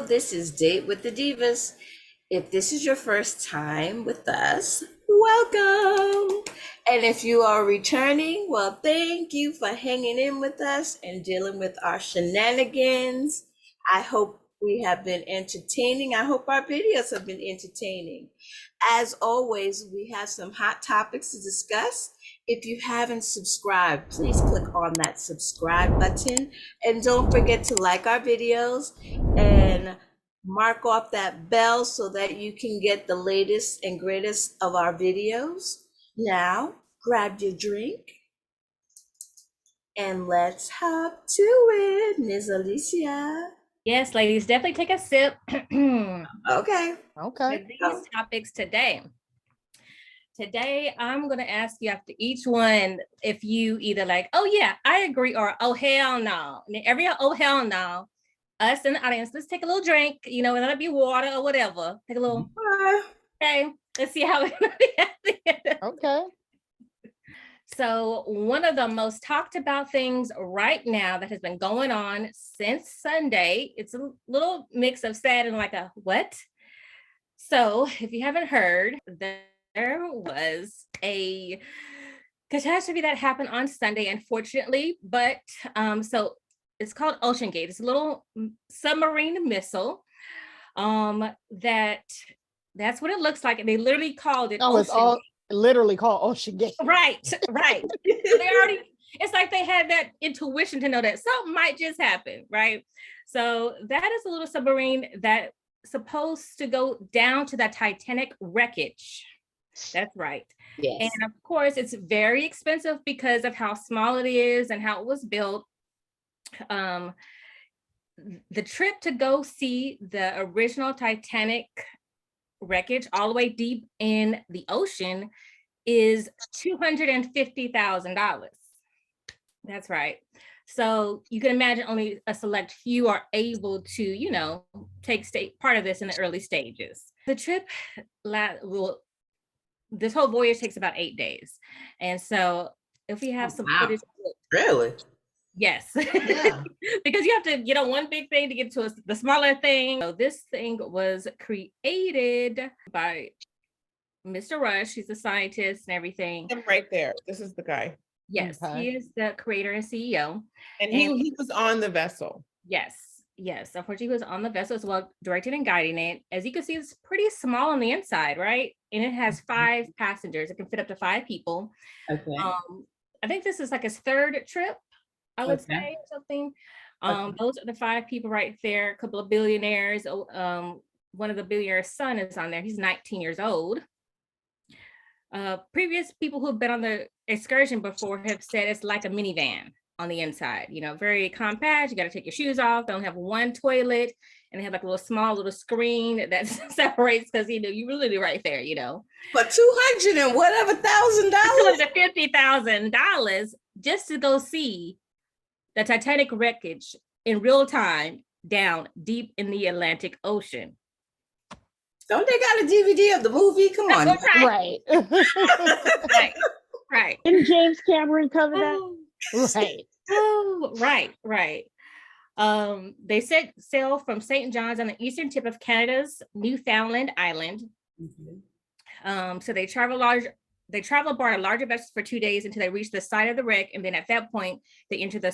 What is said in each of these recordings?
this is Date with the Divas. If this is your first time with us, welcome. And if you are returning, well, thank you for hanging in with us and dealing with our shenanigans. I hope we have been entertaining. I hope our videos have been entertaining. As always, we have some hot topics to discuss. If you haven't subscribed, please click on that subscribe button. And don't forget to like our videos and mark off that bell so that you can get the latest and greatest of our videos. Now, grab your drink and let's hop to it, Ms. Alicia. Yes, ladies, definitely take a sip. Okay. For these topics today. Today, I'm going to ask you after each one if you either like, oh yeah, I agree, or oh hell no. And every oh hell no, us in the audience, let's take a little drink, and that'll be water or whatever. Take a little, okay, let's see how it's going to be at the end. Okay. So one of the most talked about things right now that has been going on since Sunday, it's a little mix of sad and like a what? So if you haven't heard, there was a catastrophe that happened on Sunday, unfortunately, but so it's called OceanGate. It's a little submarine missile that's what it looks like. And they literally called it it's all literally called OceanGate. Right. So they already, it's like they had that intuition to know that something might just happen, right? So that is a little submarine that's supposed to go down to the Titanic wreckage. That's right. Yes. And of course, it's very expensive because of how small it is and how it was built. The trip to go see the original Titanic wreckage all the way deep in the ocean is $250,000. That's right. So you can imagine only a select few are able to, take part of this in the early stages. The trip this whole voyage takes about 8 days. And so if we have some footage. Really? Yes. Yeah. Because you have to get on one big thing to get to the smaller thing. So this thing was created by Mr. Rush. He's a scientist and everything. I'm right there. This is the guy. Yes, okay. He is the creator and CEO. And he was on the vessel. Yes. Unfortunately, he was on the vessel as well, directing and guiding it. As you can see, it's pretty small on the inside, right? And it has 5 passengers. It can fit up to 5 people. Okay. I think this is like his 3rd trip, I would say, or something. Those are the 5 people right there. A couple of billionaires. One of the billionaire's son is on there. He's 19 years old. Previous people who've been on the excursion before have said it's like a minivan on the inside, very compact. You got to take your shoes off. They don't have one toilet, and they have like a small little screen that separates because you really do right there, For $200 and whatever $250,000 just to go see the Titanic wreckage in real time down deep in the Atlantic Ocean. Don't they got a DVD of the movie? Come on. Right. Right. Didn't James Cameron cover that? Right. Oh, right. They sail from St. John's on the eastern tip of Canada's Newfoundland Island. Mm-hmm. So they travel aboard a larger vessel for 2 days until they reach the site of the wreck, and then at that point they enter the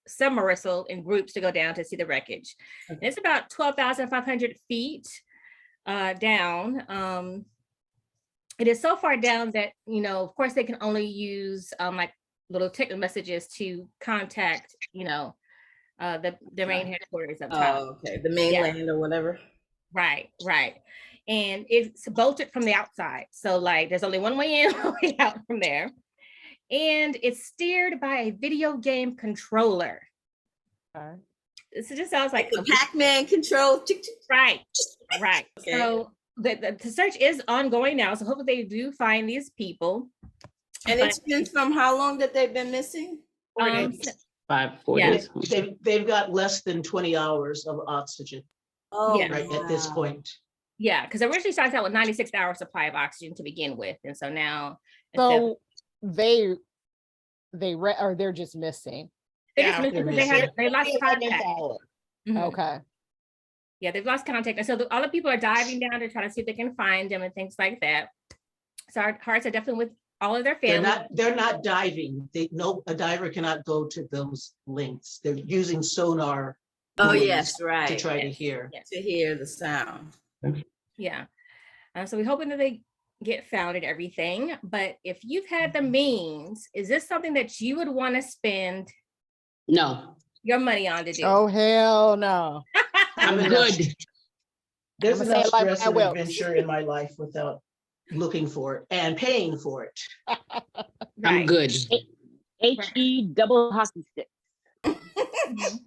submersible in groups to go down to see the wreckage. Okay. It's about 12,500 feet down. It is so far down that of course they can only use like little text messages to contact the main headquarters up top. Oh, okay, the mainland or whatever. Right. And it's bolted from the outside, so like there's only one way in, one way out from there, and it's steered by a video game controller. So it just sounds like the Pac-Man control. Right. Okay. So the search is ongoing now, so hopefully they do find these people. And it's been from how long that they've been missing? 4 days. 4 days. They've got less than 20 hours of oxygen. Right at this point. Yeah, because originally started out with 96-hour supply of oxygen to begin with, and so now. So they're just missing. They lost contact. Okay. Yeah, they've lost contact. And so all the people are diving down to try to see if they can find them and things like that. So our hearts are definitely with all of their families. They're not diving. A diver cannot go to those links. They're using sonar. Oh, buoys yes, right. To try to Yes, hear. yes. To hear the sound. Yeah. So we're hoping that they get found and everything. But if you've had the means, is this something that you would want to spend No, your money on to do? Oh, hell no. I'm I'ma good. There's I'ma say enough it like stress Matt and Wilkes. adventure in my life without looking for it and paying for it. I'm good. HE double hockey stick. Mhm.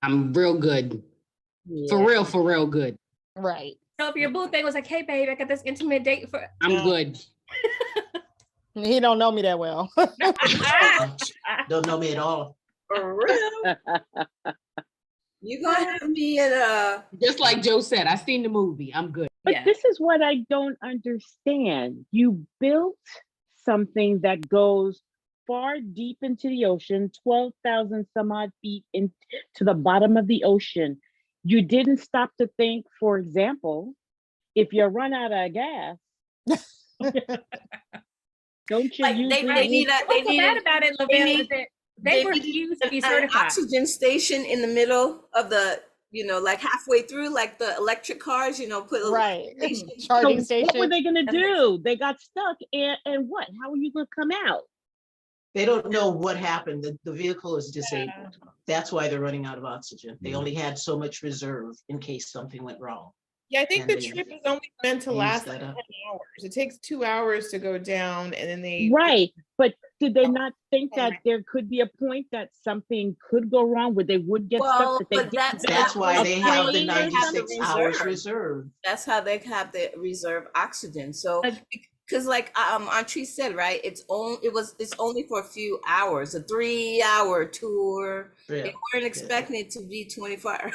I'm real good. For real good. Right. So if your boo thing was like, hey babe, I got this intimate date for I'm good. He don't know me that well. Don't know me at all. For real? You gonna have me at a Just like Joe said, I seen the movie. I'm good. But Yeah. this is what I don't understand. You built something that goes far deep into the ocean, 12,000 some odd feet into the bottom of the ocean. You didn't stop to think, for example, if you run out of gas, don't you like use they need a What's so bad about it, Lavelle, is need- that they need refuse to be an certified. oxygen station in the middle of the, like halfway through, like the electric cars, put a Right. station. Charging So station. what were they gonna That makes do? They got stuck and what? How are you gonna come out? They don't know what happened. The vehicle is disabled. That's why they're running out of oxygen. They only had so much reserve in case something went wrong. Yeah, I think And the they trip is only meant to used last that like 10 up. hours. It takes 2 hours to go down and then they. Right, but did they not think that there could be a point that something could go wrong where they would get Well, stuck? That they but didn't That's build why a they have the plane or 96 hours reserve. reserve. That's how they have the reserve oxygen. So Like- because like Auntie said, right, it's only for a few hours, a 3-hour tour. Yeah. They weren't expecting it to be 24 hours.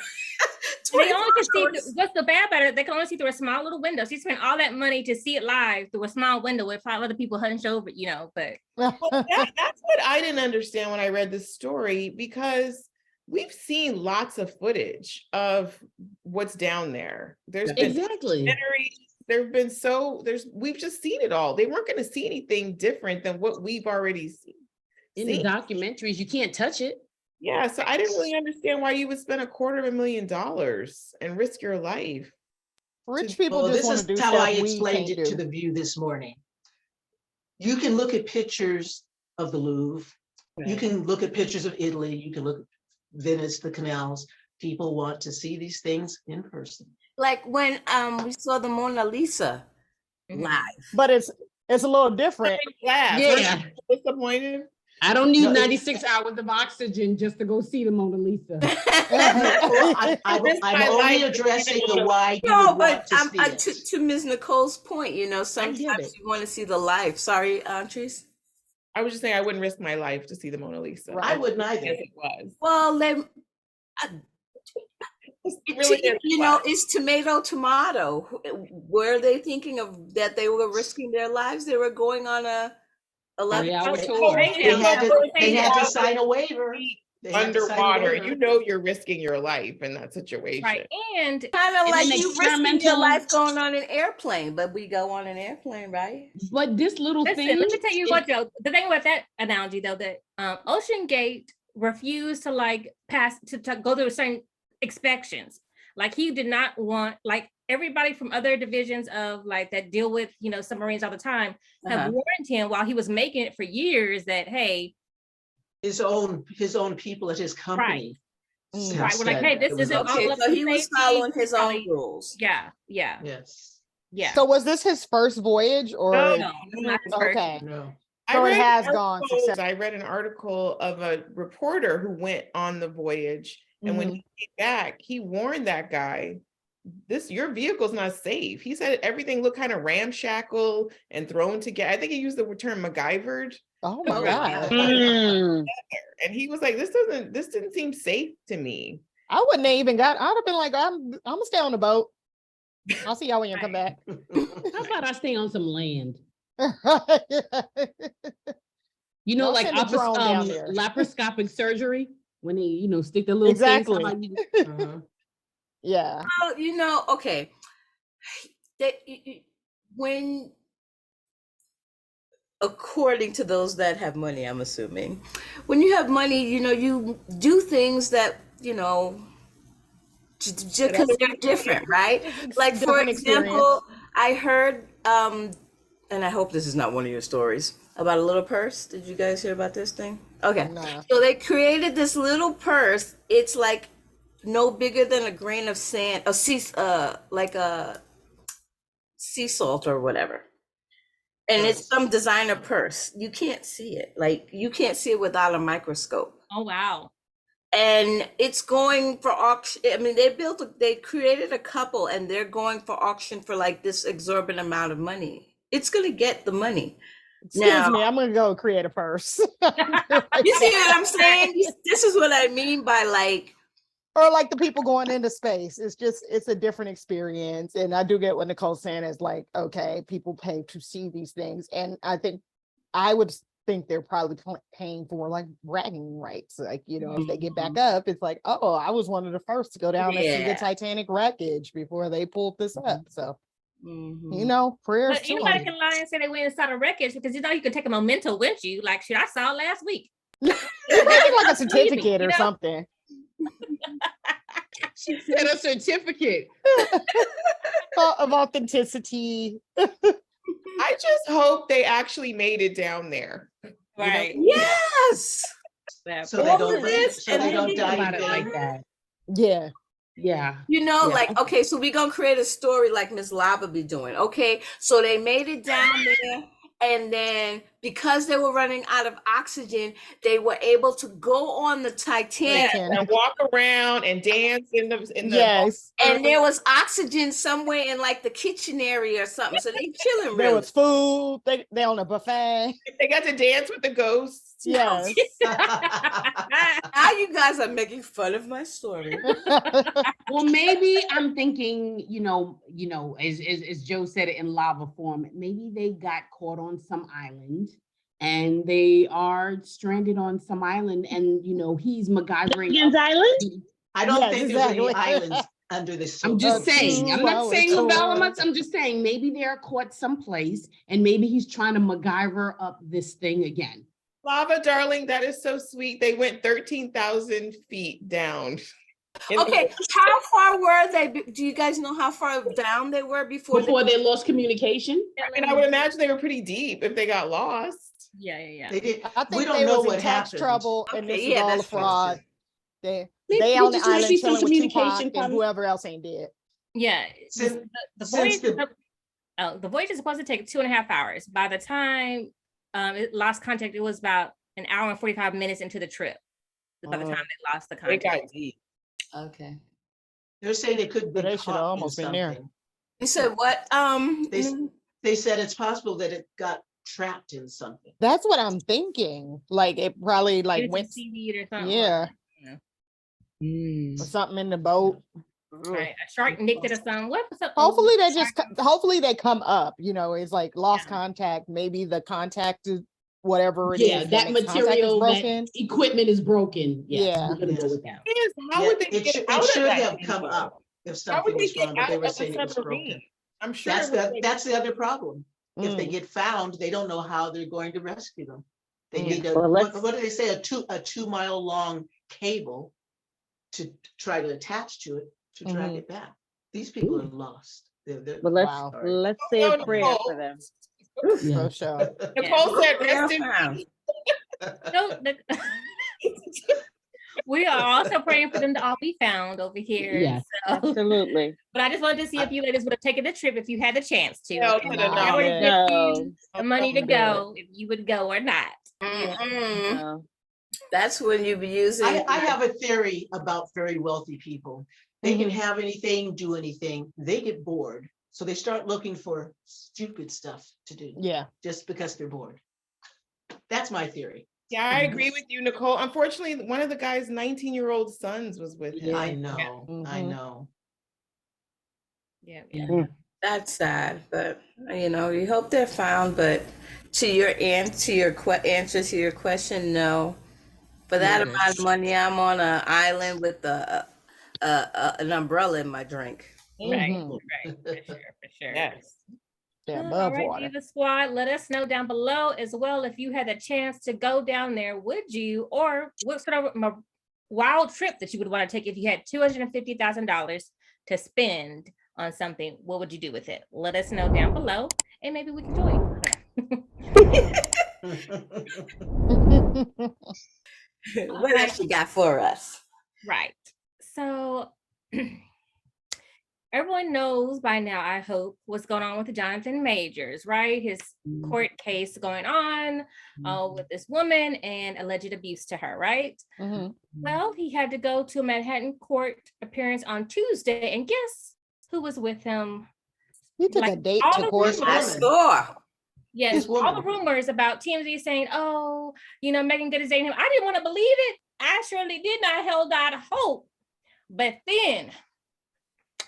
And they only can see, 24 hours. what's the bad about it? They can only see through a small little window. She spent all that money to see it live through a small window with 5 other people hunched over, but Well, that's what I didn't understand when I read this story, because we've seen lots of footage of what's down there. There's been Exactly. documentaries, we've just seen it all. They weren't going to see anything different than what we've already seen. In the documentaries, you can't touch it. Yeah, so I didn't really understand why you would spend $250,000 and risk your life. Rich people Well, just this want is to do how stuff I we explained can't it to do. the View this morning. You can look at pictures of the Louvre. You can look at pictures of Italy. You can look at Venice, the canals. People want to see these things in person. Like when we saw the Mona Lisa live. But it's a little different. Glass. Yeah. Disappointed. I don't need No, 96 hours of oxygen just to go see the Mona Lisa. Well, I'm This my only life. addressing the why you No, would but want to see it. to Ms. Nicole's point, sometimes it. you want to see the live. Sorry, Andres. I was just saying I wouldn't risk my life to see the Mona Lisa. Right. I wouldn't either. As it was. Well, It really is what. it's tomato. Were they thinking of that they were risking their lives? They were going on a 3-hour hour tour. They had to sign a waiver. They had to sign a Underwater, waiver. you know you're risking your life in that situation. right. And kind of It's like an you risking your experimental- life going on an airplane, but we go on an airplane, right? But this little listen, thing. let me tell you what, Joe. The thing with that analogy, though, that OceanGate refused to pass to go through certain inspections. Like he did not want, like everybody from other divisions of that deal with submarines all the time have warned him while he was making it for years that hey, His own people at his company. right, we're like, hey, this isn't all Okay, up so to he was safety. following his own Probably- rules. Yeah. Yes. So was this his first voyage or? No, it's not his first. Okay. No. So it read has an gone article- successful. I read an article of a reporter who went on the voyage, and when he came back, he warned that guy, your vehicle's not safe. He said everything looked kind of ramshackle and thrown together. I think he used the term MacGyvered. Oh my Oh, God. And he was like, this didn't seem safe to me. I wouldn't have even I'd have been like, I'm gonna stay on the boat. I'll see y'all when you come back. How about I stay on some land? Y'all Like send a drone down there. laparoscopic surgery when they, stick the little Exactly. things. Uh-huh. Yeah. Well, you know, okay. When, according to those that have money, I'm assuming, when you have money, you know, you do things that, you know, just because they're different, right? Like, for Different experience. example, I heard, and I hope this is not one of your stories, about a little purse. Did you guys hear about this thing? Okay. No. So they created this little purse. It's like no bigger than a grain of sand, like a sea salt or whatever. And it's some designer purse. You can't see it. Like, you can't see it without a microscope. Oh, wow. And it's going for auction. I mean, they created a couple, and they're going for auction for like this exorbitant amount of money. It's gonna get the money. Excuse Now, me, I'm gonna go create a purse. you see what I'm saying? This is what I mean by like, Or like the people going into space. It's a different experience. And I do get what Nicole's saying is like, okay, people pay to see these things. And I would think they're probably paying for like bragging rights. Like, you know, if they get back up, it's like, oh, I was one of the first to go down and see the Yeah. Titanic wreckage before they pulled this up. So, mhm. you know, prayers But to anybody them. can lie and say they went inside a wreckage because you know you can take a memento with you. Like shit, I saw last week. They give like a Believe me, certificate you or know? something. She said a certificate. Of authenticity. I just hope they actually made it down there. Right. Yes. So they All don't, of this, so they and don't then die About it there. like that. Yeah. Yeah. You know, Yeah. like, okay, so we're gonna create a story like Miss Lava be doing. Okay, so they made it down there, and then because they were running out of oxygen, they were able to go on the Titanic, And walk around and dance in the Yes. and there was oxygen somewhere in like the kitchen area or something. So they chilling There really. was food. They on a buffet. They got to dance with the ghosts. Yes. Now you guys are making fun of my story. Well, maybe I'm thinking, as Joe said it in lava form, maybe they got caught on some island and they are stranded on some island and, he's MacGyvering. Meagan's Island? I don't Yes, think there's any exactly. islands under this. I'm just saying, I'm not saying two developments. I'm just saying maybe they're caught someplace and maybe he's trying to MacGyver up this thing again. Lava, darling, that is so sweet. They went 13,000 feet down. Okay, how far were they? Do you guys know how far down they were before They lost communication? I mean, I would imagine they were pretty deep if they got lost. Yeah. They did. I think We don't they know was in what tax happened. trouble, and Okay, this yeah, is all a that's true. fraud. They Maybe on the just might island be some chilling with Tupac communication and from- whoever else ain't dead. Yeah. Since- The since voyage, the- the voyage is supposed to take 2.5 hours. By the time it lost contact, it was about an hour and 45 minutes into the trip. By the time they lost the They contact. got deep. Okay. They're saying they could be They should have caught in almost been there. something. You said what? They said it's possible that it got trapped in something. That's what I'm thinking. Like it probably like It's went seaweed or something. yeah, Mm. or something in the boat. Right. A shark nicked it or something. What's up? Hopefully hopefully they come up, it's like lost Yeah. contact. Maybe the contact is whatever it Yeah, is that makes contact is material, broken. that equipment is broken. Yes, Yeah. we're gonna go with that. Yes, how Yeah, would they it get should, out it of should that have thing, come though? up if How something would they was get wrong, but out they of were a saying it was submarine? broken. I'm sure. That's the other problem. If they Mm. get found, they don't know how they're going to rescue them. They Mm. need to, Well, what let's- do they say, a 2 mile long cable to try to attach to it to drag Mhm. it back. These people are lost. They're Well, Wow. let's say Oh, a no, prayer no. for them. Yeah. For sure. Nicole said, rest in Yeah. peace. No, we are also praying for them to all be found over here. Yes. So, Absolutely. but I just wanted to see if you ladies would have taken the trip if you had the chance to. Hell If to you the were no. to Yeah. get No. you the money to Don't do go, if you would go or not. Mm-mm. No. That's when you be using. I have a theory about very wealthy people. They can Mhm. have anything, do anything. They get bored. So they start looking for stupid stuff to do Yeah. just because they're bored. That's my theory. Yeah, I agree with you, Nicole. Unfortunately, one of the guy's 19-year-old sons was with him. I know, I Mhm. know. Yeah. That's sad, but we hope they're found. But to your answer to your question, no. For that Okay. amount of money, I'm on an island with an umbrella in my drink. Right, Mhm. right, for sure. Yes. They're All above right, water. Diva Squad, let us know down below as well if you had the chance to go down there, would you? Or what sort of wild trip that you would want to take if you had $250,000 to spend on something? What would you do with it? Let us know down below, and maybe we can join. What else you got for us? Right. So everyone knows by now, I hope, what's going on with Jonathan Majors, right? His court case going on with this woman and alleged abuse to her, right? Mhm. Well, he had to go to a Manhattan court appearance on Tuesday, and guess who was with him? You took a Like, date all to the court. This I woman. saw. Yes, This all the woman. rumors about TMZ saying, oh, Meagan Good is dating him. I didn't want to believe it. I surely did not held out hope. But then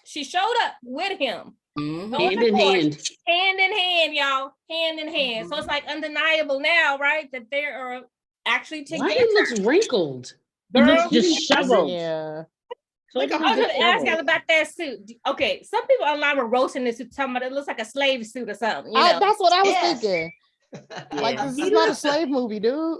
she showed up with him. Mhm. on Hand the in court, hand. hand in hand, y'all, hand in hand. So it's like undeniable now, right? That they are actually Why together. he looks wrinkled? He Girl, looks disheveled. Yeah. Like a Totally I was gonna ask y'all disheveled. about that suit. Okay, some people online were roasting this suit, talking about it looks like a slave suit or something. That's what I was Yes. thinking. Like, Yeah. this is not a slave movie, dude.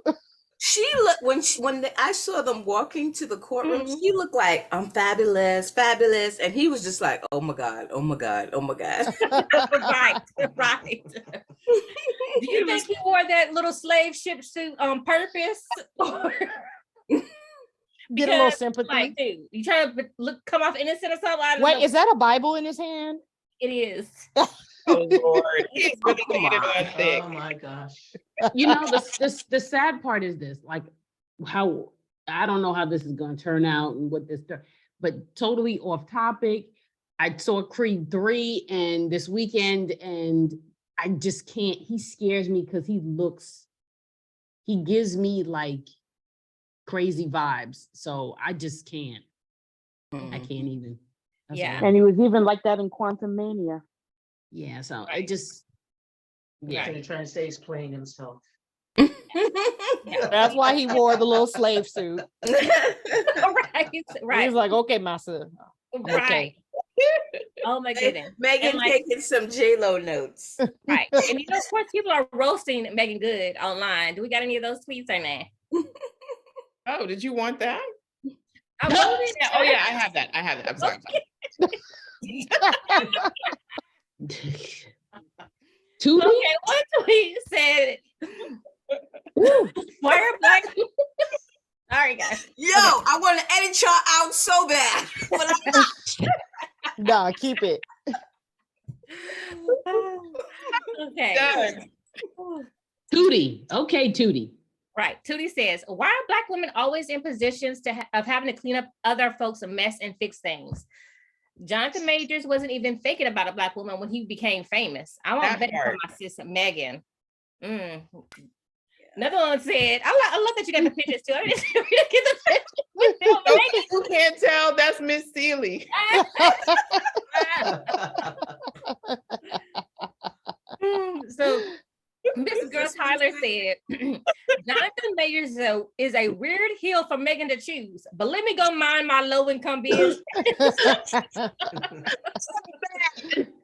She looked when I saw them walking to the courtroom. Mhm. She looked like I'm fabulous, fabulous, and he was just like, "Oh my god, oh my god, oh my god." Right, right. Do you think he wore that little slave ship suit on purpose? Get a little Because, sympathy. like, dude, you trying to come off innocent or something? I don't Wait, know. is that a Bible in his hand? It is. Oh Lord, he's really Come making it on. on thick. Oh my gosh. You know, the sad part is this, like how I don't know how this is going to turn out and what this, but totally off topic. I saw Creed 3 and this weekend, and I just can't. He scares me because he gives me like crazy vibes. So I just can't. I can't even. That's Yeah. all. And he was even like that in Quantum Mania. Yeah. So Right. it just. He's Yeah. gonna try and say he's playing himself. That's why he wore the little slave suit. Right, He right, was like, okay, master. right. okay. Oh my goodness. Megan And, like, taking some J-Lo notes. right. And of course, people are roasting Meagan Good online. Do we got any of those tweets or not? Oh, did you want that? I No. wrote it. Yeah, oh yeah, I have that. I have that. I'm sorry. Tootie? Okay, one tweet said, why are black people? Sorry, guys. Yo, I want to edit y'all out so bad, but I'm not. Nah, keep it. Okay. Done. Tootie. Okay, Tootie. Right. Tootie says, why are black women always in positions of having to clean up other folks' mess and fix things? Jonathan Majors wasn't even thinking about a black woman when he became famous. I want That better for part. my sister Meagan. Another one said, I love that you got the pictures too. I didn't get the pictures. So you can't tell that's Miss Seeley. So Miss Girl Tyler said, Jonathan Majors is a weird hill for Meagan to choose, but let me go mind my low income business.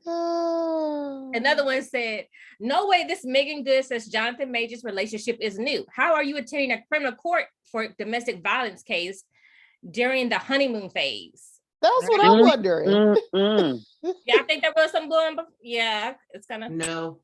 Another one said, no way this Meagan Good says Jonathan Majors relationship is new. How are you attending a criminal court for domestic violence case during the honeymoon phase? That's what I'm wondering. Mm-mm. Yeah, I think there was some going, but yeah, it's kind of. No.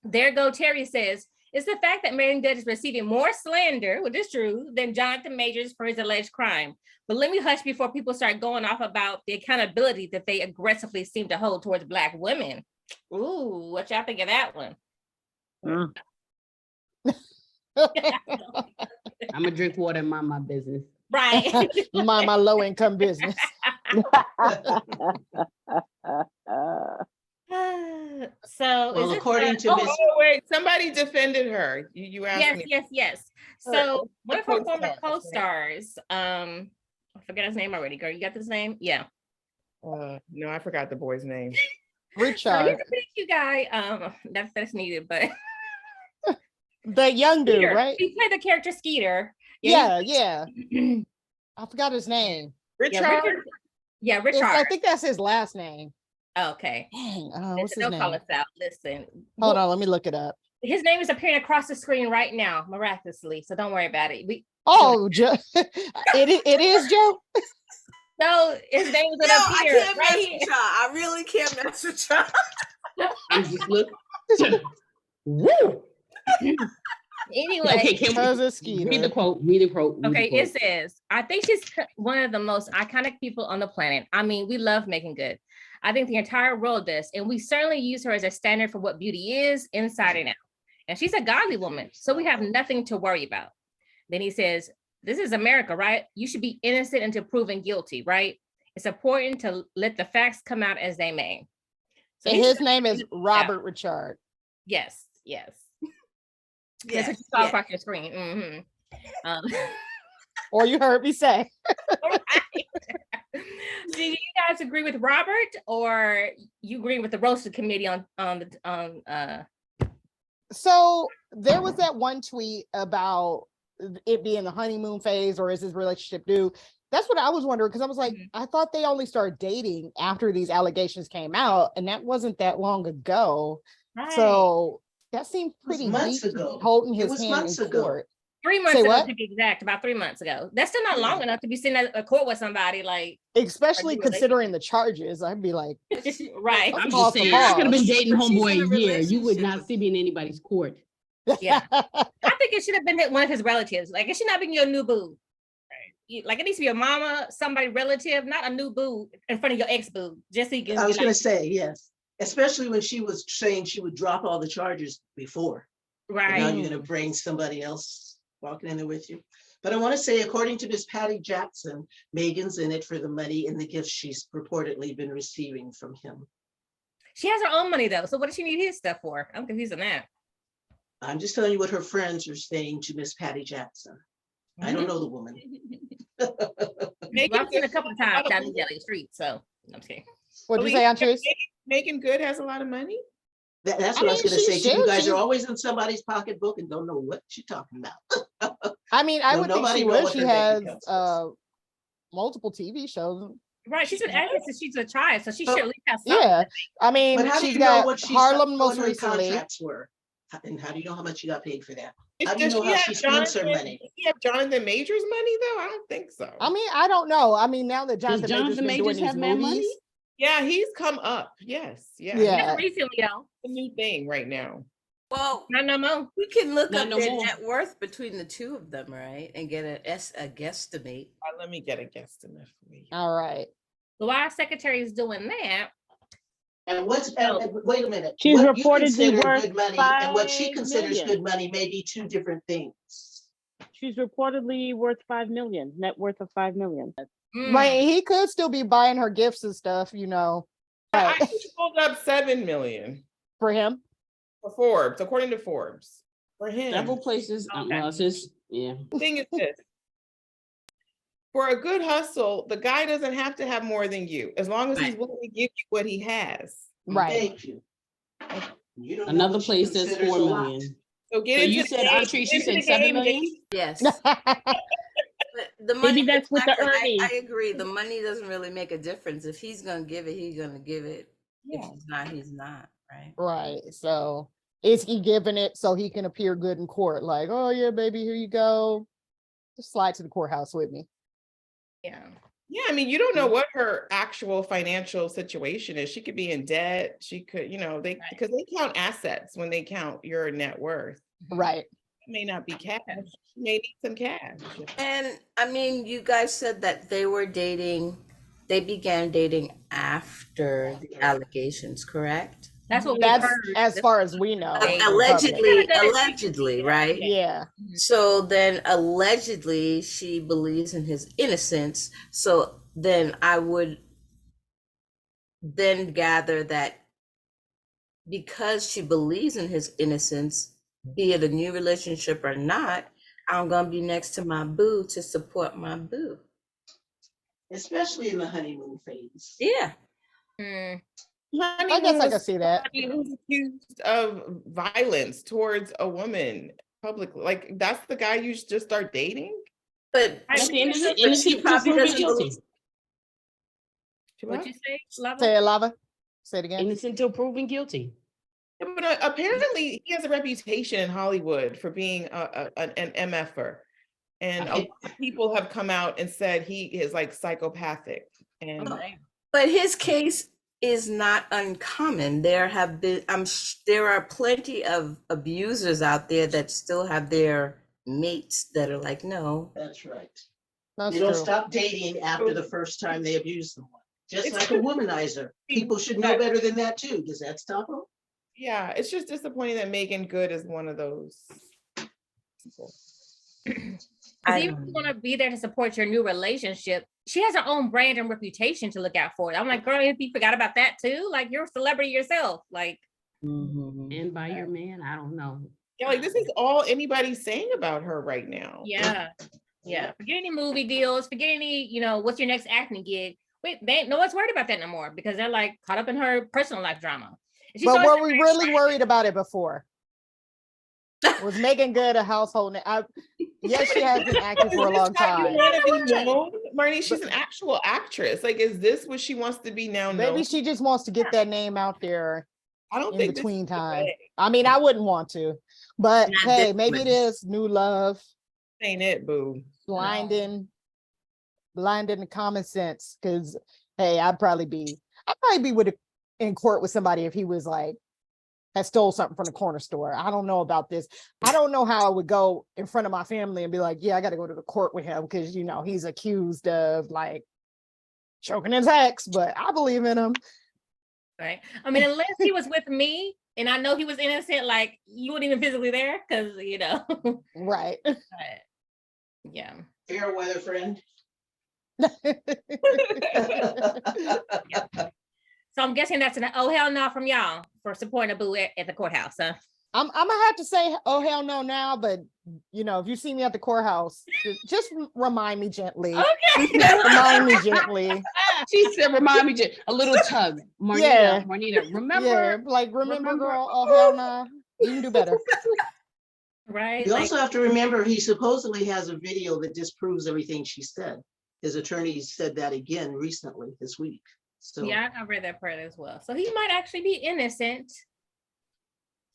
There go Terry says, it's the fact that Meagan Good is receiving more slander, which is true, than Jonathan Majors for his alleged crime. But let me hush before people start going off about the accountability that they aggressively seem to hold towards Black women. Ooh, what y'all think of that one? Mm. I'm gonna drink water and mind my business. Right. Mind my low income business. So Well, according to Miss, Oh wait, somebody defended her. You asked me. yes. So one of her Co-stars, former right? co-stars, I forget his name already. Girl, you got this name? Yeah. No, I forgot the boy's name. So he's Richard, a pretty cute guy. That's needed, but the young dude, Skeeter. right? He played the character Skeeter. Yeah. he's- I forgot his name. Richard. Yeah, I Richard. think that's his last name. Okay. Dang, Listen, what's his don't call name? us out. Listen. Hold on, let me look it up. His name is appearing across the screen right now, miraculously. So don't worry about it. Oh, Joe. it is Joe. So his name is No, gonna I appear can't right mess here. with y'all. I really can't mess with y'all. I'm just look. Woo! Anyway, Okay, can How's we a Skeeter? read the quote? Read the quote. Read okay, the it quote. says, I think she's one of the most iconic people on the planet. I mean, we love Meagan Good. I think the entire world does. And we certainly use her as a standard for what beauty is inside and out. And she's a godly woman. So we have nothing to worry about. Then he says, this is America, right? You should be innocent until proven guilty, right? It's important to let the facts come out as they may. So And he's- his name is Robert Richard. Yes, yes. That's Yes, what you saw yes. across your screen. Mhm. Or you heard me say. Do you guys agree with Robert, or you agree with the roasted committee on So there was that one tweet about it being the honeymoon phase, or is his relationship new? That's what I was wondering, because I was like, Mhm. I thought they only started dating after these allegations came out, and that wasn't that long ago. right. So that seemed was pretty months deep to be ago. holding It his was hand months in ago. court. 3 months Say ago what? to be exact, about 3 months ago. That's still not long Yeah. enough to be sitting at a court with somebody like Especially Are you considering the charges. I'd be like, right. I'm Pause just for saying, I could have been pause. dating But she's homeboy in a a year. You would relationship not with- see me in anybody's court. Yeah. I think it should have been one of his relatives. Like it should not be your new boo. Like it needs to be your mama, somebody relative, not a new boo in front of your ex boo. Just so you can I be was like, gonna say, yes, especially when she was saying she would drop all the charges before. And now right. you're gonna bring somebody else walking in there with you. But I want to say, according to Miss Patty Jackson, Megan's in it for the money and the gifts she's purportedly been receiving from him. She has her own money though. So what does she need his stuff for? I'm confused on that. I'm just telling you what her friends are saying to Miss Patty Jackson. I don't know the woman. Well, I've seen a couple of times down the Jelly Street, so I'm just kidding. what'd you say, Andres? Meagan Good has a lot of money. That's I what I was mean, gonna she say. too. You should. guys She- are always in somebody's pocketbook and don't know what you're talking about. I mean, I No, would think nobody she know would. what She their bank has accounts is. multiple TV shows. Right. She's been acting since she's a child, so she should at least have something. Yeah. I mean, But how do she's you know got what she's Harlem most what her recently. contracts were? And how do you know how much she got paid for that? Does How do you know she how have she spends her Jonathan- money? does she have Jonathan Majors money though? I don't think so. I mean, I don't know. I mean, now that Does Jonathan Majors Jonathan been doing Majors these have mad money? movies, Yeah, he's come up. Yes, yeah. Yeah. Just recently though. It's a new thing right now. Well, Not no more. we can look Not up no their more. net worth between the two of them, right? And get a guesstimate. Let me get a guesstimate for you. all right. So while our secretary is doing that, And wait a minute. She's What you reportedly consider worth good money and what she 5 considers million. good money may be two different things. She's reportedly worth 5 million, net worth of 5 million. Right. He could still be buying her gifts and stuff, you know. I Right. just pulled up 7 million For him. for Forbes, according to Forbes. For him. Several places. Well, it's just, yeah. The thing is this. For a good hustle, the guy doesn't have to have more than you, as long as he's willing to give you what he has. Right. Thank you. You don't know Another what she place that's considers 4 a lot. million. So get So into you the said, game, Auntie, get she into said the 7 game, million? Jake. Yes. But the money, Maybe that's with the exactly, earnings. I agree. The money doesn't really make a difference. If he's gonna give it, he's gonna give it. If Yeah. he's not, he's not. Right. Right. So is he giving it so he can appear good in court? Like, oh yeah, baby, here you go. Just slide to the courthouse with me. yeah. Yeah, I mean, you don't know what her actual financial situation is. She could be in debt. She could, because they count assets when they count your net worth. Right. It may not be cash. She may need some cash. And I mean, you guys said that they began dating after the allegations, correct? That's what we That's heard. as far as we know. Right. Allegedly, right? Yeah. So then allegedly she believes in his innocence. So then I would then gather that because she believes in his innocence, be it a new relationship or not, I'm gonna be next to my boo to support my boo. Especially in the honeymoon phase. Yeah. Mm. I guess I can see that. Somebody who's accused of violence towards a woman publicly. Like, that's the guy you just start dating? But I- At the end of but the innocent she until probably proven doesn't guilty. believe. What'd you say, Lava? Say it, Lava. Say it again. Innocent until proven guilty. Yeah, but apparently he has a reputation in Hollywood for being an MFer. And a lot of people have come out and said he is like psychopathic. And But his case is not uncommon. There have been, there are plenty of abusers out there that still have their mates that are like, no. That's right. That's They don't true. stop dating after the first time they abuse someone. Just It's like a womanizer. People should know better than that too. Does that stop them? yeah, it's just disappointing that Meagan Good is one of those people. Because even if you want to be there to support your new relationship, she has her own brand and reputation to look out for. I'm like, girl, if you forgot about that too, like you're a celebrity yourself. Like, And by your man, I don't know. Yeah, like this is all anybody's saying about her right now. yeah. Forget any movie deals, forget any, what's your next acting gig. Wait, no one's worried about that no more because they're like caught up in her personal life drama. And she's But always were we been really very worried about it before? Was Meagan Good a household name? Yes, she has been acting for a long time. You want to be known, Marnie? She's an actual actress. Like, is this what she wants to be now? Maybe known? she just wants to get that name out there I don't in think this between is the time. way. I mean, I wouldn't want to, but Not hey, this maybe it way. is new love, Ain't it, boo? blinding the common sense. Because hey, I'd probably be in court with somebody if he was like had stole something from the corner store. I don't know about this. I don't know how I would go in front of my family and be like, yeah, I got to go to the court with him because he's accused of like choking his ex, but I believe in him. right. I mean, unless he was with me and I know he was innocent, like you weren't even physically there because Right. but, yeah. Fair weather friend. So I'm guessing that's an oh hell no from y'all for supporting a boo at the courthouse, huh? I'm gonna have to say, oh hell no now, but if you see me at the courthouse, just remind me gently. Okay. Remind me gently. She said, remind me, a little tug. Yeah. Marnita, remember? Yeah, like remember, girl. Oh hell no, you can do better. Right. You also have to remember he supposedly has a video that disproves everything she said. His attorney said that again recently this week. So yeah, I read that part as well. So he might actually be innocent.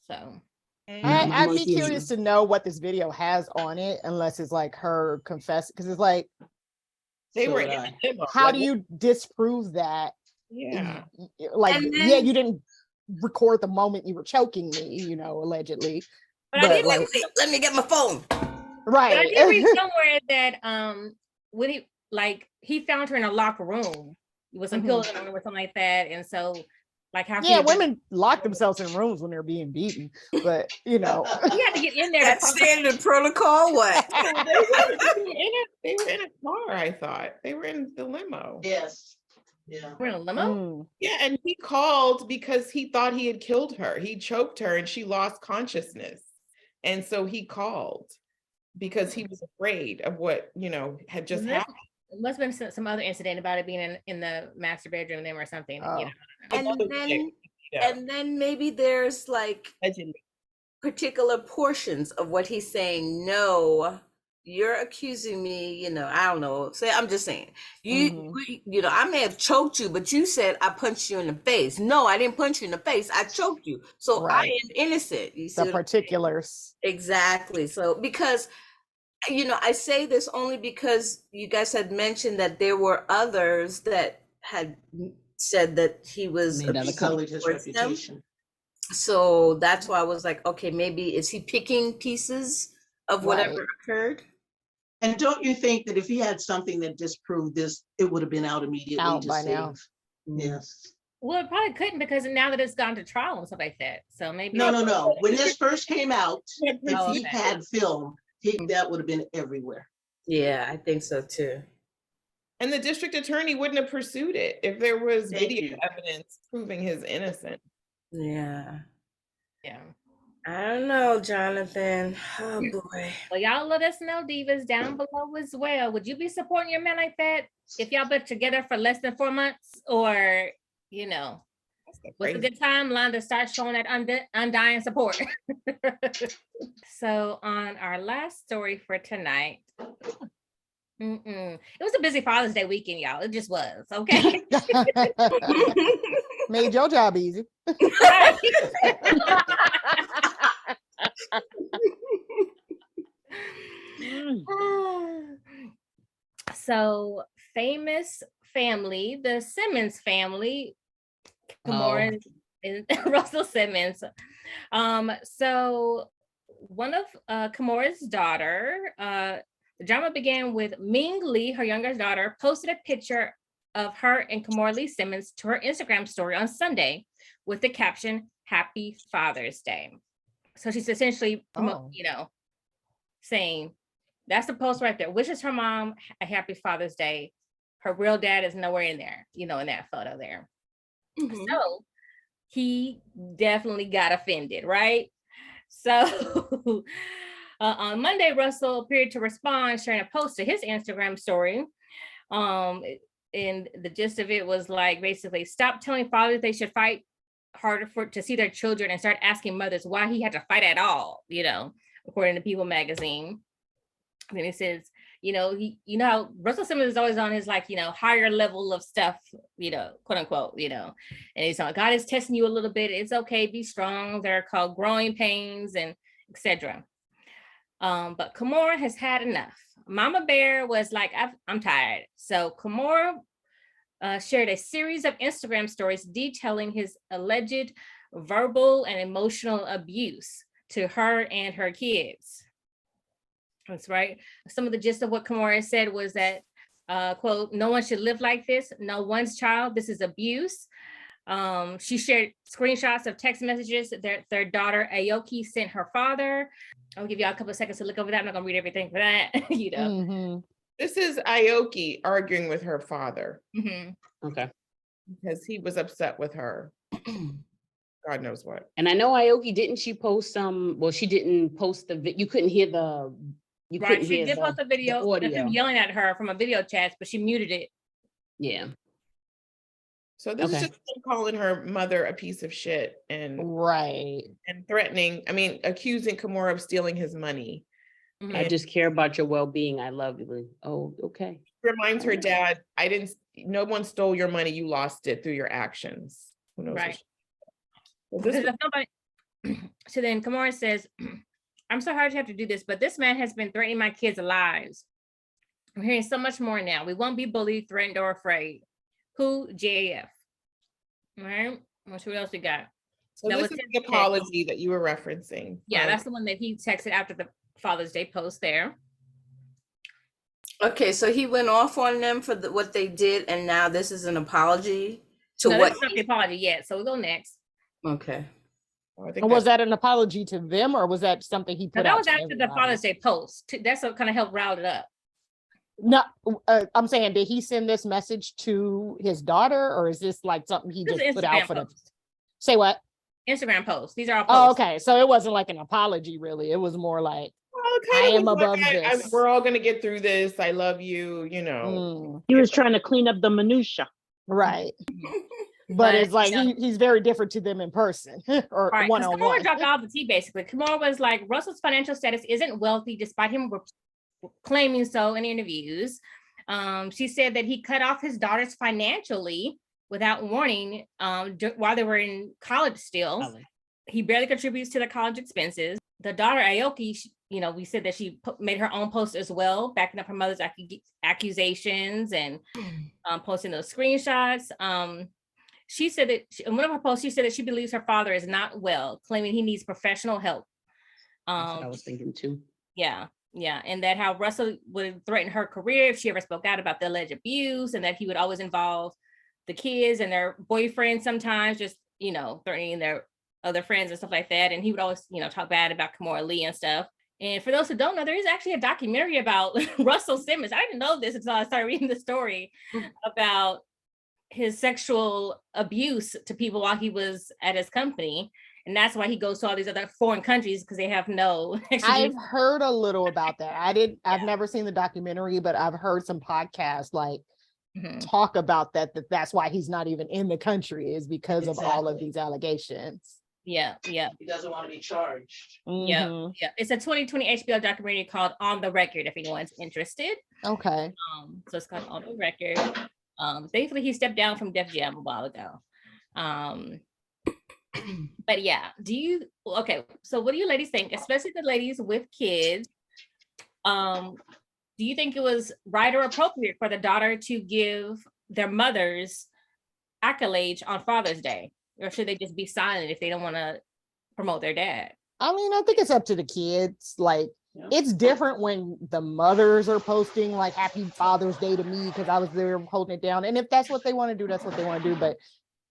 So I'd be curious to know what this video has on it, unless it's like her confessing, because it's like, They So were would in I. the demo. how Like, do you disprove that? Yeah. Like, And yeah, then- you didn't record the moment you were choking me, allegedly. but But I did like, Wait, let me get my phone. But I right. did read somewhere that when he found her in a locked room with some pillows in the room or something like that, and so like how Yeah, women lock themselves in rooms when they're being beaten, but he had to get in there. That's standard protocol. What? They were in a car, I thought. They were in the limo. yes. Yeah. We're in a limo. Mm. Yeah, and he called because he thought he had killed her. He choked her and she lost consciousness. And so he called because he was afraid of what, had just happened. It must have been some other incident about it being in the master bedroom them or something. Oh. And then maybe there's like Allegedly. particular portions of what he's saying. No, you're accusing me, I don't know. I'm just saying, I may have choked you, but you said I punched you in the face. No, I didn't punch you in the face. I choked you. So Right. I am innocent. You see The what I'm saying? particulars. Exactly. So because I say this only because you guys had mentioned that there were others that had said that he was Made other abusive Sullied his towards them. reputation. So that's why I was like, okay, maybe is he picking pieces of whatever Right. occurred? And don't you think that if he had something that disproved this, it would have been out immediately Out to by save? now. Yes. Well, it probably couldn't because now that it's gone to trial and stuff like that. So maybe No. When this first came out, Oh, if he okay. had film, that would have been everywhere. Yeah, I think so too. And the district attorney wouldn't have pursued it if there was Thank video you. evidence proving his innocence. Yeah. Yeah. I don't know, Jonathan. Oh boy. Well, y'all let us know, divas, down below as well. Would you be supporting your man like that if y'all been together for less than 4 months, or That's so what's a crazy. good timeline to start showing that undying support? So on our last story for tonight, It was a busy Father's Day weekend, y'all. It just was, okay? Made your job easy. So, famous family, the Simmons family, Kimora and Russell Simmons. So one of Kimora's daughter, the drama began with Ming Lee, her youngest daughter, posted a picture of her and Kimora Lee Simmons to her Instagram story on Sunday with the caption, "Happy Father's Day." So she's essentially, saying, that's the post right there. Wishes her mom a happy Father's Day. Her real dad is nowhere in there, in that photo there. So he definitely got offended, right? So on Monday, Russell appeared to respond, sharing a post to his Instagram story. And the gist of it was like, basically, stop telling fathers they should fight harder to see their children and start asking mothers why he had to fight at all, according to People magazine. And then he says, how Russell Simmons is always on his higher level of stuff, quote unquote, and he's like, God is testing you a little bit. It's okay, be strong. They're called growing pains and etc. But Kimora has had enough. Mama Bear was like, I'm tired. So Kimora shared a series of Instagram stories detailing his alleged verbal and emotional abuse to her and her kids. That's right. Some of the gist of what Kimora said was that, quote, no one should live like this. No one's child. This is abuse. She shared screenshots of text messages that their daughter Aoki sent her father. I'll give y'all a couple of seconds to look over that. I'm not gonna read everything for that. This is Aoki arguing with her father. Okay. Because he was upset with her. God knows what. And I know Aoki, didn't she post she didn't post you couldn't hear the right. She did post a video of him yelling at her from a video chat, but she muted it. Yeah. So this is just him calling her mother a piece of shit and threatening, accusing Kimora of stealing his money. I just care about your well-being. I love you. Oh, okay. Reminds her dad, no one stole your money, you lost it through your actions. Who knows? Right. So then Kimora says, I'm so hard to have to do this, but this man has been threatening my kids' lives. I'm hearing so much more now. We won't be bullied, threatened, or afraid. Who? JAF. All right. What else we got? So this is the apology that you were referencing. Yeah, that's the one that he texted after the Father's Day post there. Okay, so he went off on them for what they did, and now this is an apology to what? That's not the apology yet. So we'll go next. Okay. And was that an apology to them, or was that something he put out? That was after the Father's Day post. That's what kind of helped route it up. No, I'm saying, did he send this message to his daughter, or is this like something he just put out for them? Say what? Instagram posts. These are all posts. Oh, okay. So it wasn't like an apology, really. It was more like, I am above this. We're all gonna get through this. I love you. He was trying to clean up the minutia, right? But it's like he's very different to them in person or one-on-one. Kimora dropped all the tea basically. Kimora was like, Russell's financial status isn't wealthy, despite him claiming so in interviews. She said that he cut off his daughters financially without warning while they were in college still. He barely contributes to the college expenses. The daughter Aoki, we said that she made her own post as well, backing up her mother's accusations and posting those screenshots. She said that in one of her posts, she said that she believes her father is not well, claiming he needs professional help. That's what I was thinking too. Yeah. And that how Russell would threaten her career if she ever spoke out about the alleged abuse, and that he would always involve the kids and their boyfriends sometimes, just, threatening their other friends and stuff like that. And he would always, talk bad about Kimora Lee and stuff. And for those who don't know, there is actually a documentary about Russell Simmons. I didn't know this until I started reading the story about his sexual abuse to people while he was at his company. And that's why he goes to all these other foreign countries, because they have no. I've heard a little about that. I've never seen the documentary, but I've heard some podcasts talk about that's why he's not even in the country, is because of all of these allegations. Yeah. He doesn't want to be charged. Mhm. Yeah. It's a 2020 HBO documentary called On the Record, if anyone's interested. Okay. So it's called On the Record. Thankfully he stepped down from Def Jam a while ago. But yeah, okay, so what do you ladies think, especially the ladies with kids? Do you think it was right or appropriate for the daughter to give their mothers accolades on Father's Day? Or should they just be silent if they don't want to promote their dad? I mean, I think it's up to the kids. Like, it's different when the mothers are posting like Happy Father's Day to me because I was there holding it down. And if that's what they want to do, that's what they want to do. But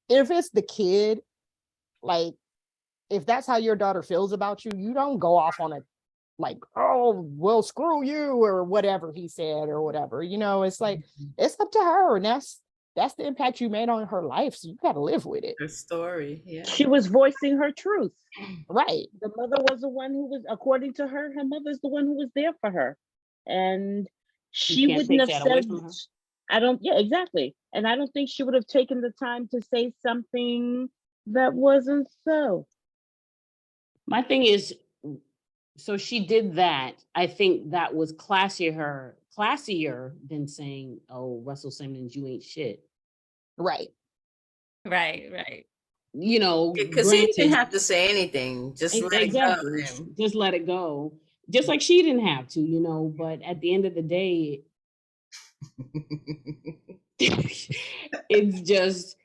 if it's the kid, like, if that's how your daughter feels about you, you don't go off on a like, oh, well, screw you or whatever he said or whatever. You know, it's like, it's up to her. And that's the impact you made on her life. So you got to live with it. Her story. Yeah. She was voicing her truth. Right. The mother was the one who was, according to her, her mother's the one who was there for her. And she can't wouldn't take have that away said, from her. yeah, exactly. And I don't think she would have taken the time to say something that wasn't so. My thing is, so she did that. I think that was classier than saying, "Oh, Russell Simmons, you ain't shit." Right. Right. You know, Because he didn't granted, have to say anything. Just let exactly, it go. just let it go. Just like she didn't have to, you know. But at the end of the day, it's just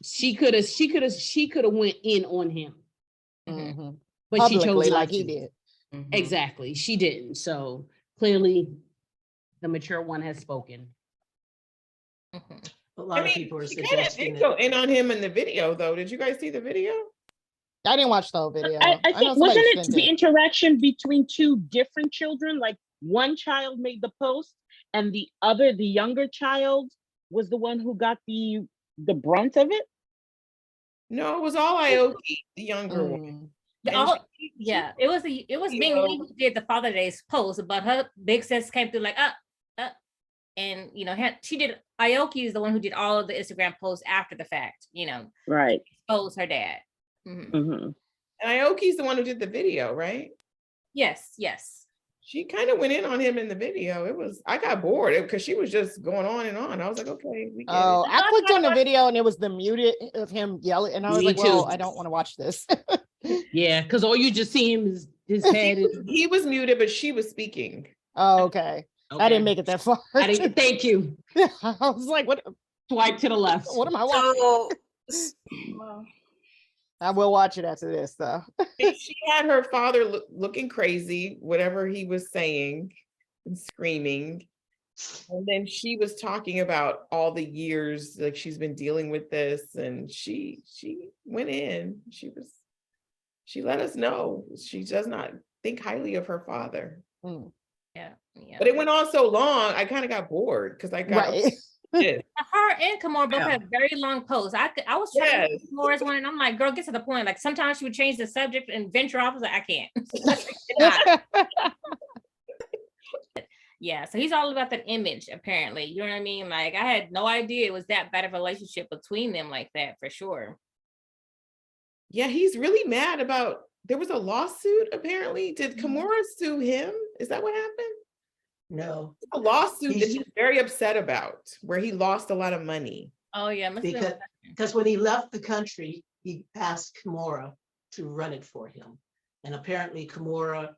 she could have went in on him, Mhm. but Publicly, she chose not like to. he did. Mhm. Exactly, she didn't. So clearly, the mature one has spoken. Mhm. A lot I of mean, people are she kind of suggesting did that. go in on him in the video, though. Did you guys see the video? I didn't watch the whole video. I know think, somebody wasn't it sent the interaction between two different children? Like one child made the post and the younger child was the one who got the brunt of it? No, it was all Aoki, the younger one. Mm. And It was Bing Lee who did the Father Day's post, but her big sis came through like and you know she did. Aoki is the one who did all of the Instagram posts after the fact, you know, Right. expose her dad. Mm-hmm. And Aoki's the one who did the video, right? Yes. She kind of went in on him in the video. I got bored because she was just going on and on. I was like, okay, we get Oh, it. I clicked on the video and it was the muted of him yelling, and I was Me like, well, too. I don't want to watch this. Yeah, because all you just see him is his head. He was muted, but she was speaking. Oh, okay. I didn't make it that far. I didn't. Thank you. I was like, what Swipe to the left. am I watching? So, I will watch it after this, though. She had her father looking crazy, whatever he was saying and screaming. And then she was talking about all the years like she's been dealing with this, and she went in. She let us know she does not think highly of her father. Mm. Yeah. But it went on so long, I kind of got bored because I got Right. Her and Kimora both Yeah. had very long posts. I was trying to Yes. do Kimora's one, and I'm like, girl, get to the point. Like sometimes she would change the subject and venture off. I was like, I can't. Yeah, so he's all about that image, apparently. You know what I mean? Like, I had no idea it was that bad of a relationship between them like that, for sure. Yeah, he's really mad about, there was a lawsuit apparently. Did Kimora sue him? Is that what happened? No, A lawsuit that he's very upset about, where he lost a lot of money. Oh, yeah. because when he left the country, he asked Kimora to run it for him. And apparently Kimora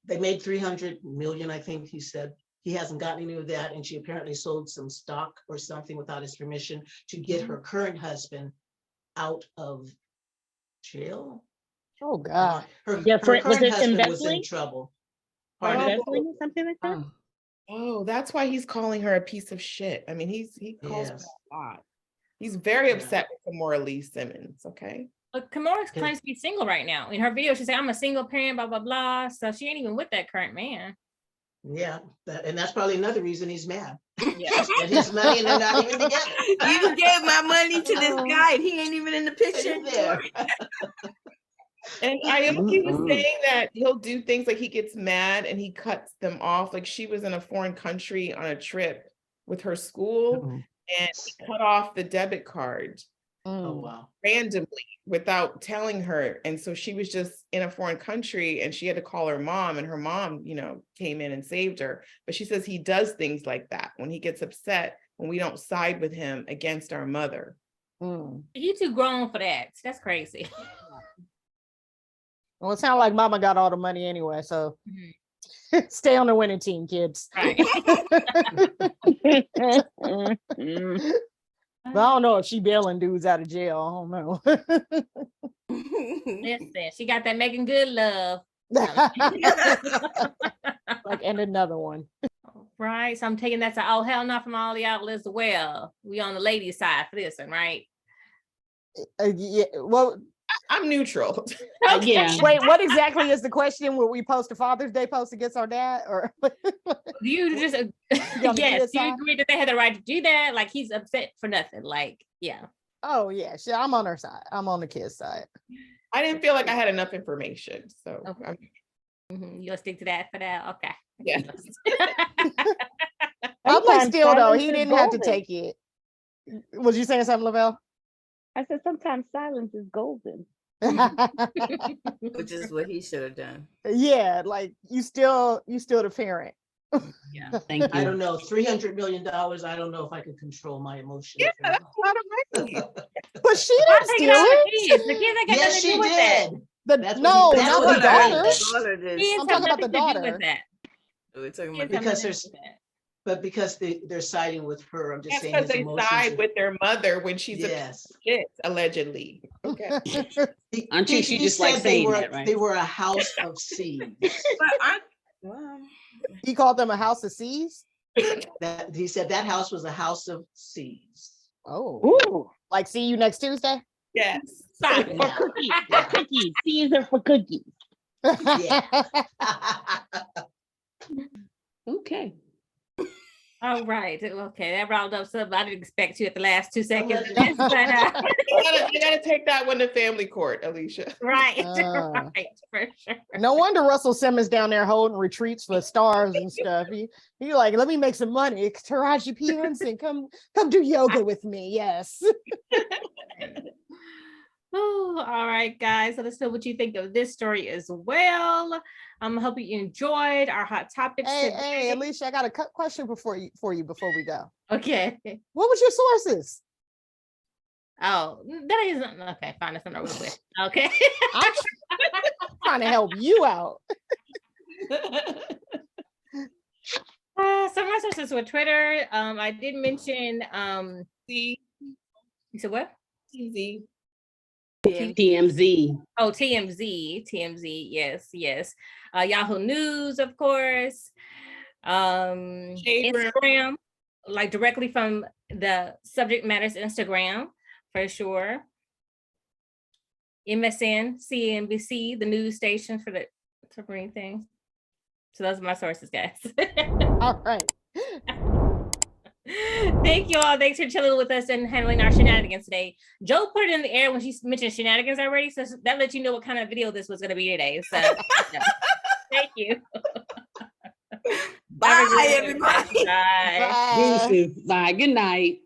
they made 300 million, I think he said. He hasn't gotten any of that. And she apparently sold some stock or something without his permission to get her current husband out of jail. Oh, God. Her Was current it husband was in embezzling? trouble. Oh. Pardon? Embezzling or something like that? Oh, that's why he's calling her a piece of shit. I mean, he calls her Yes. a lot. He's very Yeah. upset with Kimora Lee Simmons, okay? But Kimora claims to be single right now. In her video, she said, I'm a single parent, blah, blah, blah. So she ain't even with that current man. Yeah, and that's probably another reason he's mad. Yeah. And his money, and they're not even together. you gave my money to this guy, and he ain't even in the picture. He's there. And Aoki was saying that he'll do things like he gets mad and he cuts them off. Like she was in a foreign country on a trip with her school and he cut off the debit card. Oh, wow. randomly without telling her. And so she was just in a foreign country and she had to call her mom, and her mom, came in and saved her. But she says he does things like that when he gets upset, when we don't side with him against our mother. You too grown for that. That's crazy. Well, it sounds like mama got all the money anyway, so stay on the winning team, kids. Right. But I don't know if she bailing dudes out of jail. I don't know. Listen, she got that Meagan Good love. Like, and another one. Right. So I'm taking that to oh hell no from all y'all as well. We on the ladies' side for this one, right? Yeah. Well, I'm neutral. Yeah. wait, what exactly is the question? Will we post a Father's Day post against our dad, or Do you just You on the yes, kid's do you side? agree that they had the right to do that? Like he's upset for nothing. Like, yeah. Oh yeah, sure. I'm on her side. I'm on the kid's side. I didn't feel like I had enough information. So Okay. You'll stick to that for that. Okay. yes. I'm like, Sometimes still though, silence he is didn't have to golden. take it. Was you saying something, Lavelle? I said sometimes silence is golden. Which is what he should have done. Yeah, like you still the parent. Yeah, thank I you. don't know, $300 million. I don't know if I can control my emotions. Yeah, very that's a lot of money. well. But she I'm didn't taking steal out the it. kids. The kids ain't got Yes, nothing to she do with that. did. The That's no, what he- that's not what the he claimed. daughter. Daughter did. Kids I'm have talking about the nothing to do daughter. with that. We're talking Kids about have Because nothing to there's- do with that. But because they're siding with her, I'm just That's saying because his they emotions. side are- with their mother when she's Yes. a kid, allegedly. Okay. Aren't you- she He just like said they saying were that, right? they were a house of seeds. But well, He called them a house of seas. That he said that house was a house of seeds. Oh, Ooh, like see you next Tuesday. Yes. Stop for it. Yeah. cookies. Yeah. Cookies. C's are for cookies. Okay. All right. Okay. That rounded up something I didn't expect you at the last 2 seconds. Allegedly. But, You gotta take that one to family court, Alicia. right. Ah. Right. For sure. No wonder Russell Simmons down there holding retreats for stars and stuff. He like, let me make some money. Taraji P. Henson, come do yoga with me. Yes. Oh, all right, guys. Let us know what you think of this story as well. Hope you enjoyed our hot topics Hey, today. Alicia, I got a question for you before we go. Okay. What was your sources? Oh, that is okay. Fine, that's not real quick. Okay. I'm trying to help you out. Some of my sources were Twitter. I did mention. See, You said what? easy. TMZ. Oh, TMZ. Yes. Yahoo News, of course. Shade Room. Instagram, like directly from the Subject Matters Instagram, for sure. MSN, CNBC, the news station for the submarine thing. So those are my sources, guys. All right. Thank you all. Thanks for chilling with us and handling our shenanigans today. Joe put it in the air when she mentioned shenanigans already, so that lets you know what kind of video this was going to be today. So yeah. Thank you. bye, everybody. Bye. Bye. Deuces. Bye. Good night.